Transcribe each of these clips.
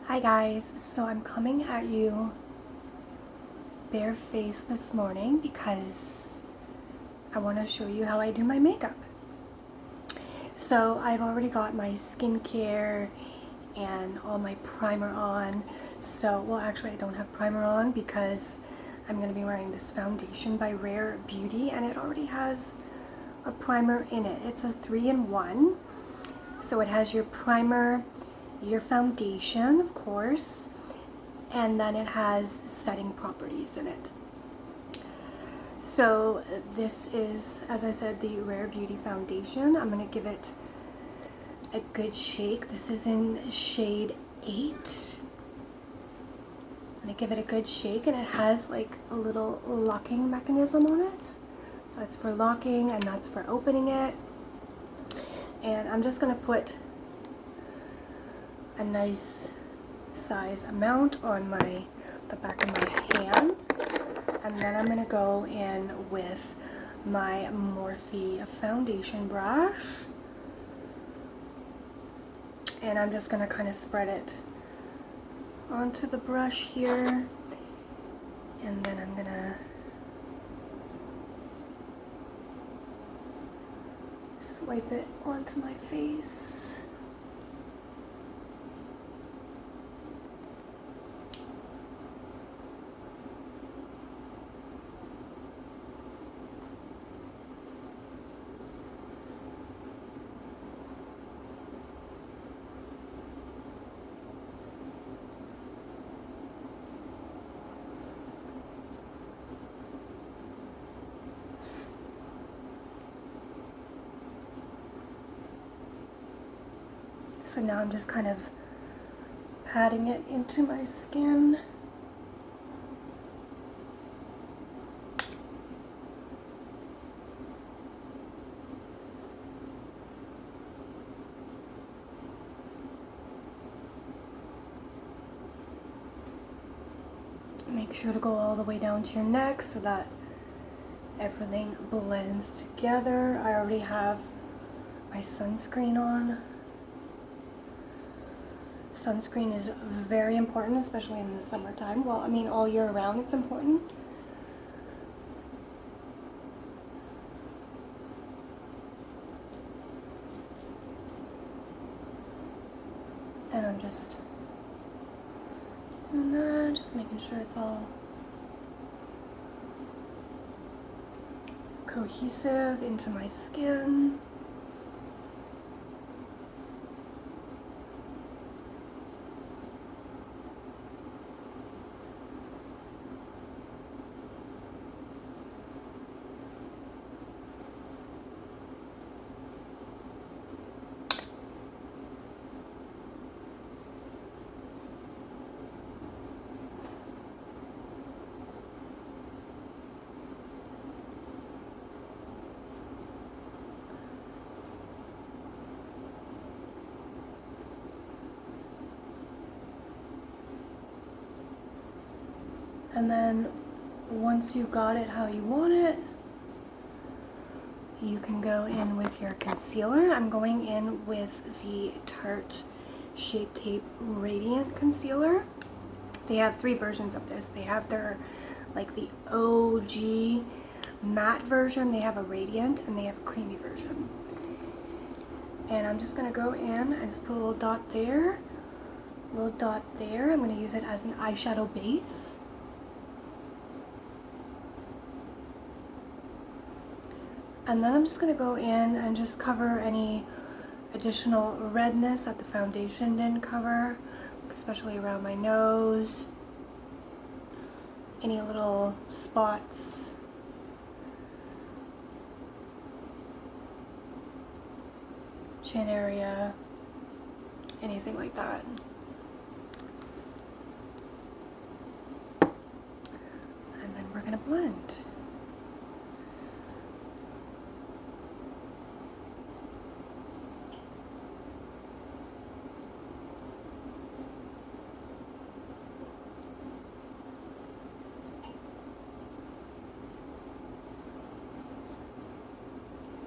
Hi guys, so I'm coming at you barefaced this morning because I want to show you how I do my makeup. So I've already got my skincare and all my primer on. Well actually I don't have primer on because I'm going to be wearing this foundation by Rare Beauty and it already has a primer in it. It's a 3-in-1. So it has your primer, your foundation of course, and then it has setting properties in it. So this is, as I said, the Rare Beauty foundation. I'm going to give it a good shake. This is in shade 8. I'm going to give it a good shake, and it has like a little locking mechanism on it. So it's for locking and that's for opening it. And I'm just going to put a nice size amount on the back of my hand, and then I'm gonna go in with my Morphe foundation brush, and I'm just gonna kind of spread it onto the brush here, and then I'm gonna swipe it onto my face. So now I'm just kind of patting it into my skin. Make sure to go all the way down to your neck so that everything blends together. I already have my sunscreen on. Sunscreen is very important, especially in the summertime. Well, I mean, all year round it's important. And I'm just doing that, just making sure it's all cohesive into my skin. And then once you got it how you want it, you can go in with your concealer. I'm going in with the Tarte Shape Tape Radiant Concealer. They have 3 versions of this. They have their, like the OG matte version, they have a radiant, and they have a creamy version. And I'm just gonna go in and just put a little dot there, a little dot there. I'm gonna use it as an eyeshadow base. And then I'm just gonna go in and just cover any additional redness that the foundation didn't cover, especially around my nose, any little spots, chin area, anything like that. And then we're gonna blend.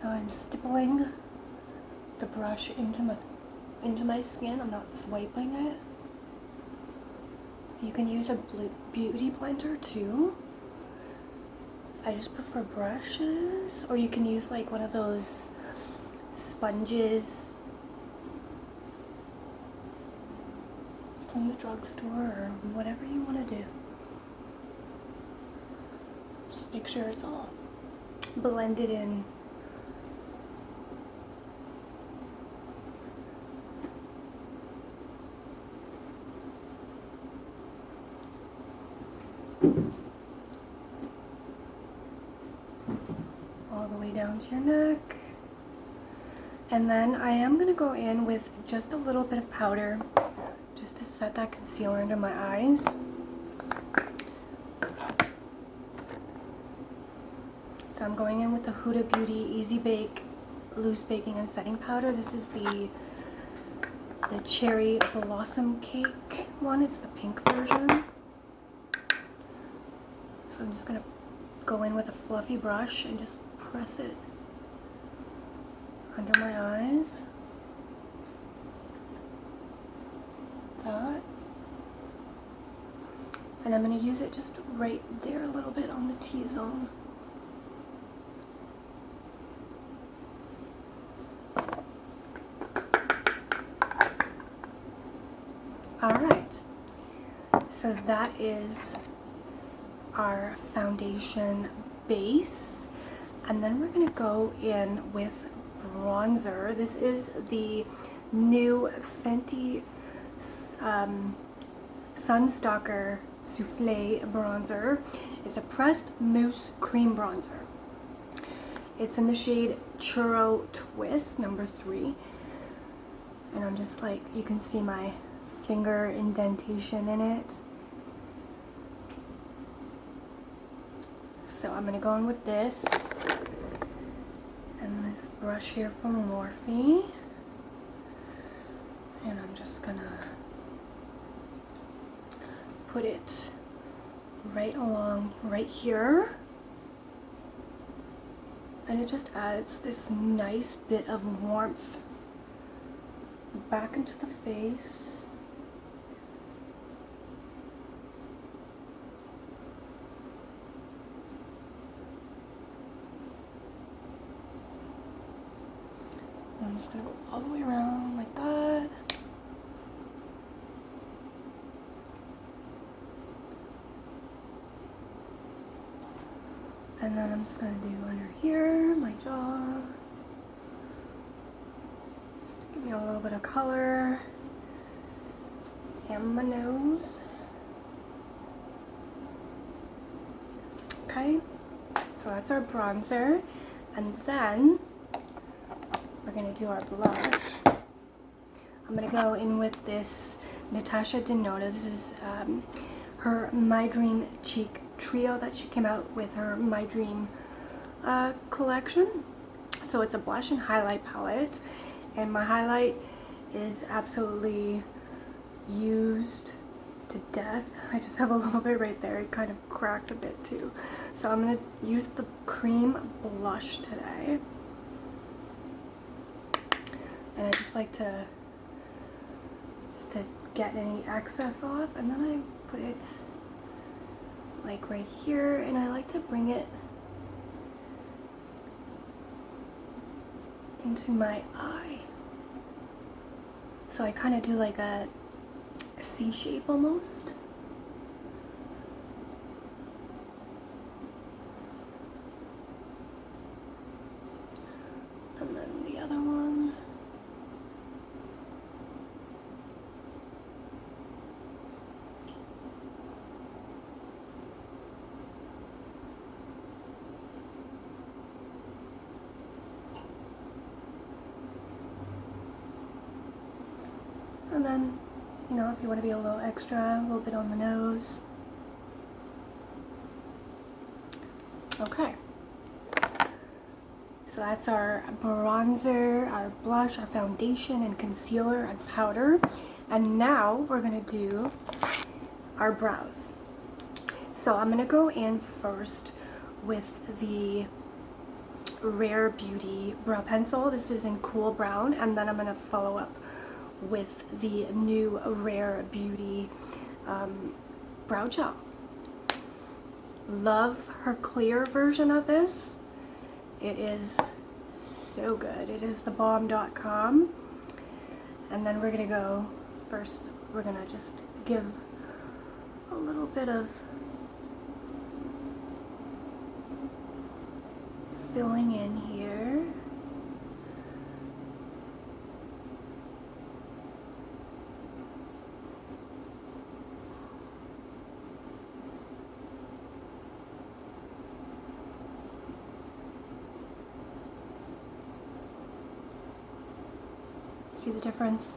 Now I'm stippling the brush into my skin. I'm not swiping it. You can use a beauty blender too. I just prefer brushes, or you can use like one of those sponges from the drugstore, or whatever you want to do. Just make sure it's all blended in. All the way down to your neck. And then I am going to go in with just a little bit of powder just to set that concealer under my eyes. So I'm going in with the Huda Beauty Easy Bake Loose Baking and Setting Powder. This is the Cherry Blossom Cake one. It's the pink version. So I'm just going to go in with a fluffy brush and just press it under my eyes. That. And I'm going to use it just right there a little bit on the T-zone. Alright, so that is our foundation base, and then we're going to go in with bronzer. This is the new Fenty Sunstalker Souffle bronzer. It's a pressed mousse cream bronzer. It's in the shade Churro Twist number 3, and I'm just like, you can see my finger indentation in it. So I'm going to go in with this and this brush here from Morphe, and I'm just going to put it right along right here, and it just adds this nice bit of warmth back into the face. I'm just going to go all the way around like that. And then I'm just going to do under here, my jaw. Just to give me a little bit of color. And my nose. Okay, so that's our bronzer. And then we're going to do our blush. I'm going to go in with this Natasha Denona. This is her My Dream Cheek Trio that she came out with, her My Dream collection. So it's a blush and highlight palette, and my highlight is absolutely used to death. I just have a little bit right there. It kind of cracked a bit too. So I'm going to use the cream blush today. And I just like to get any excess off, and then I put it like right here, and I like to bring it into my eye. So I kind of do like a C shape almost. And then the other one. And then, you know, if you want to be a little extra, a little bit on the nose. Okay. So that's our bronzer, our blush, our foundation and concealer and powder. And now we're going to do our brows. So I'm going to go in first with the Rare Beauty brow pencil. This is in Cool Brown, and then I'm going to follow up with the new Rare Beauty brow gel. Love her clear version of this. It is so good. It is thebalm.com. And then we're gonna go first, we're gonna just give a little bit of filling in here. See the difference?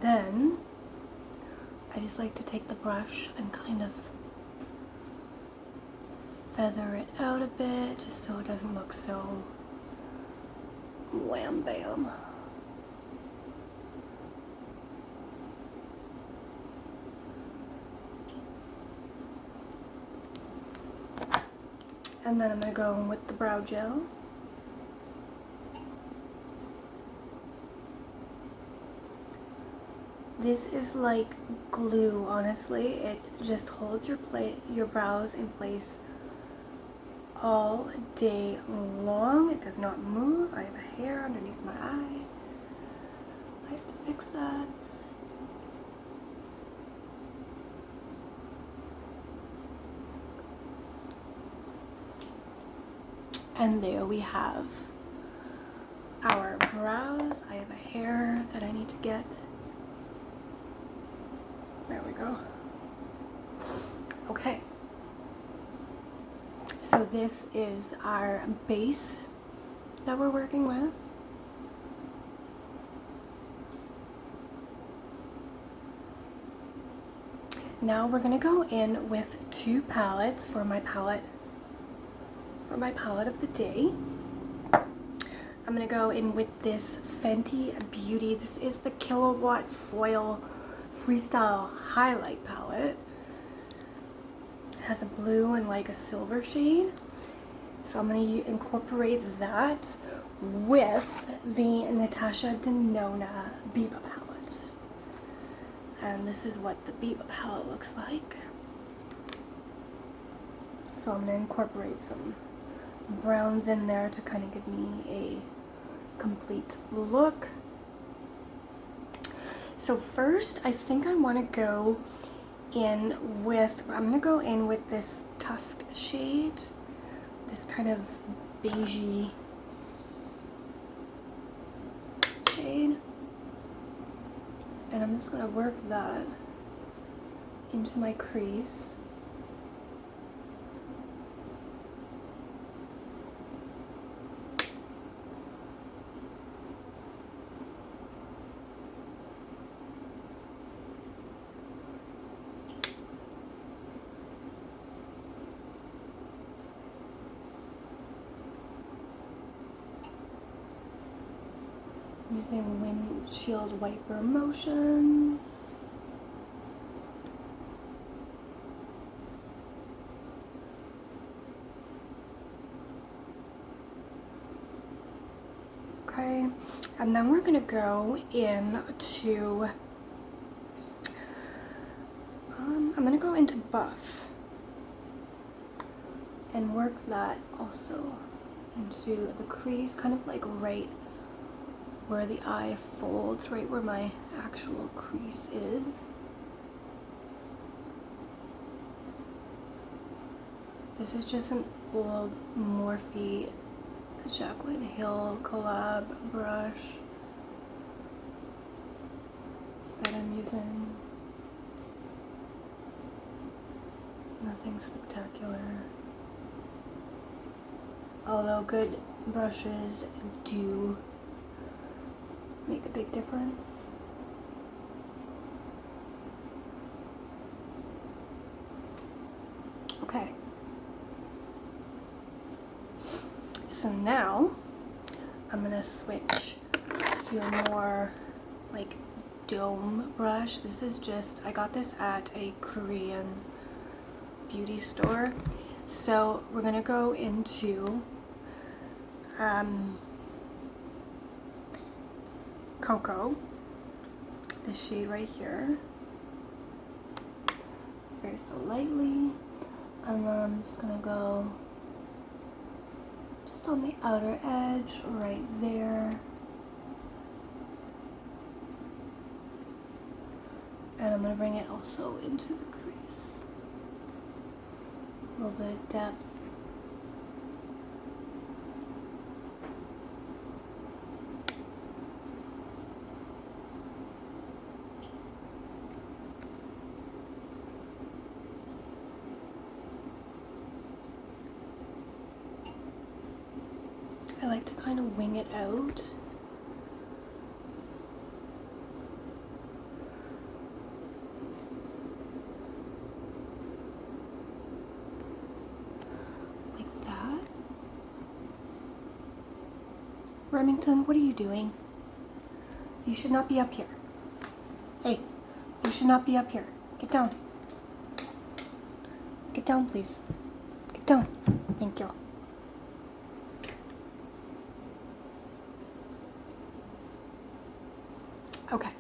Then I just like to take the brush and kind of feather it out a bit just so it doesn't look so wham bam. And then I'm going to go in with the brow gel. This is like glue, honestly. It just holds your brows in place all day long. It does not move. I have a hair underneath my eye. I have to fix that. And there we have our brows. I have a hair that I need to get. There we go. Okay. So this is our base that we're working with. Now we're gonna go in with two palettes for my palette of the day. I'm gonna go in with this Fenty Beauty. This is the Kilowatt Foil Freestyle Highlight Palette. It has a blue and like a silver shade. So I'm gonna incorporate that with the Natasha Denona Biba palette. And this is what the Biba palette looks like. So I'm gonna incorporate some browns in there to kind of give me a complete look. So first, I think I want to go in with, I'm going to go in with this Tusk shade, this kind of beigey shade. And I'm just going to work that into my crease. Using windshield wiper motions. Okay, and then we're gonna go into, I'm gonna go into Buff and work that also into the crease, kind of like right where the eye folds, right where my actual crease is. This is just an old Morphe Jaclyn Hill collab brush that I'm using. Nothing spectacular. Although good brushes do make a big difference. now I'm gonna switch to a more like dome brush. This is just, I got this at a Korean beauty store. So we're gonna go into Cocoa, the shade right here, very so lightly, and then I'm just gonna go just on the outer edge right there, and I'm gonna bring it also into the crease, a little bit of depth. I like to kind of wing it out. Like that. Remington, what are you doing? You should not be up here. Hey, you should not be up here. Get down. Get down, please. Get down. Thank you. Okay.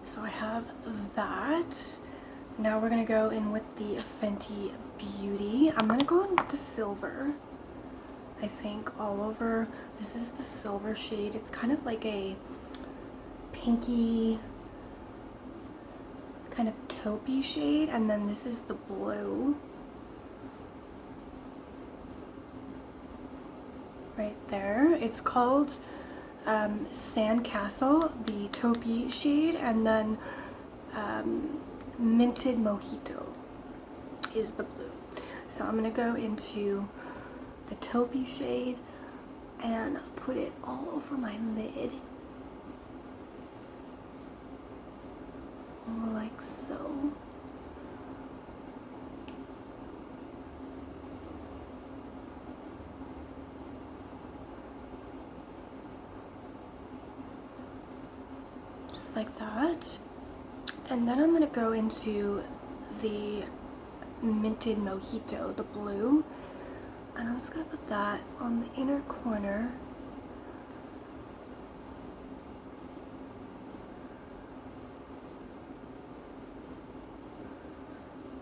So I have that. Now we're gonna go in with the Fenty Beauty. I'm gonna go in with the silver. I think all over. This is the silver shade. It's kind of like a pinky, kind of taupey shade, and then this is the blue. Right there. It's called Sandcastle, the taupey shade, and then Minted Mojito is the blue. So I'm gonna go into the taupey shade and put it all over my lid, like so. Just like that. And then I'm gonna go into the Minted Mojito, the blue, and I'm just gonna put that on the inner corner.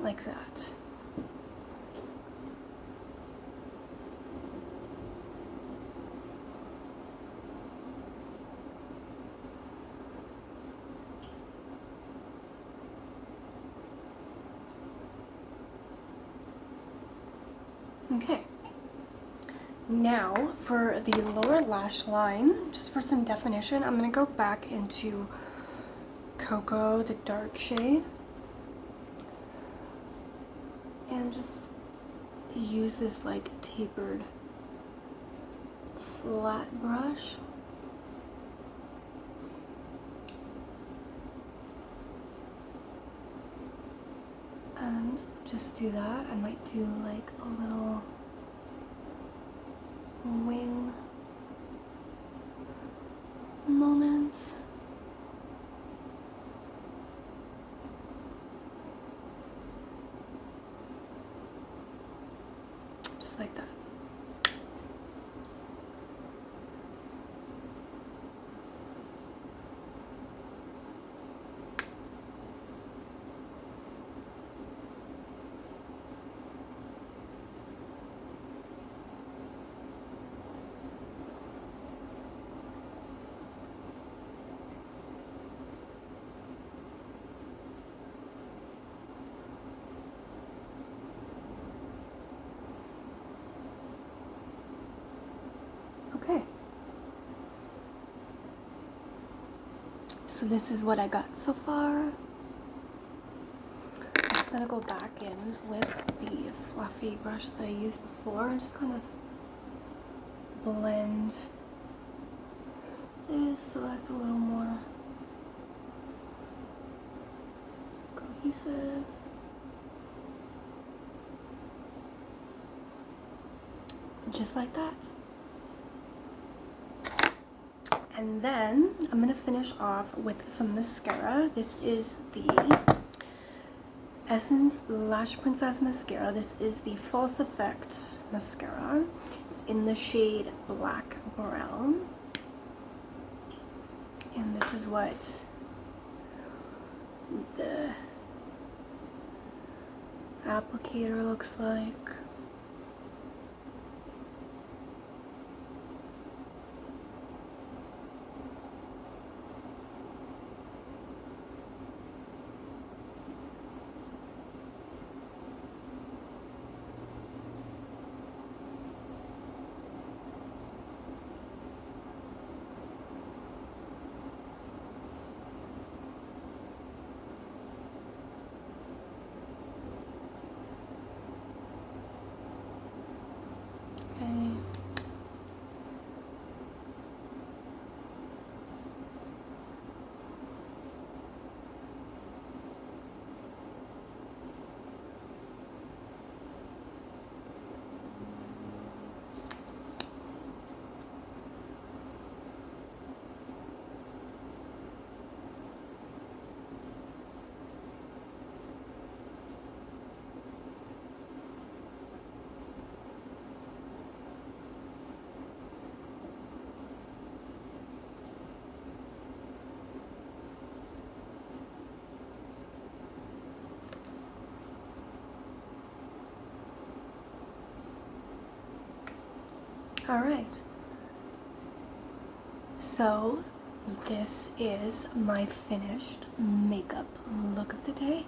Like that. Okay. Now for the lower lash line, just for some definition, I'm gonna go back into Cocoa, the dark shade, and just use this like tapered flat brush. And just do that. I might do like a little wing moments. Just like that. Okay. So this is what I got so far. I'm just gonna go back in with the fluffy brush that I used before and just kind of blend this so that's a little more cohesive. just like that. And then I'm gonna finish off with some mascara. This is the Essence Lash Princess mascara. This is the False Effect mascara. It's in the shade Black Brown. And this is what the applicator looks like. Okay. All right. So this is my finished makeup look of the day.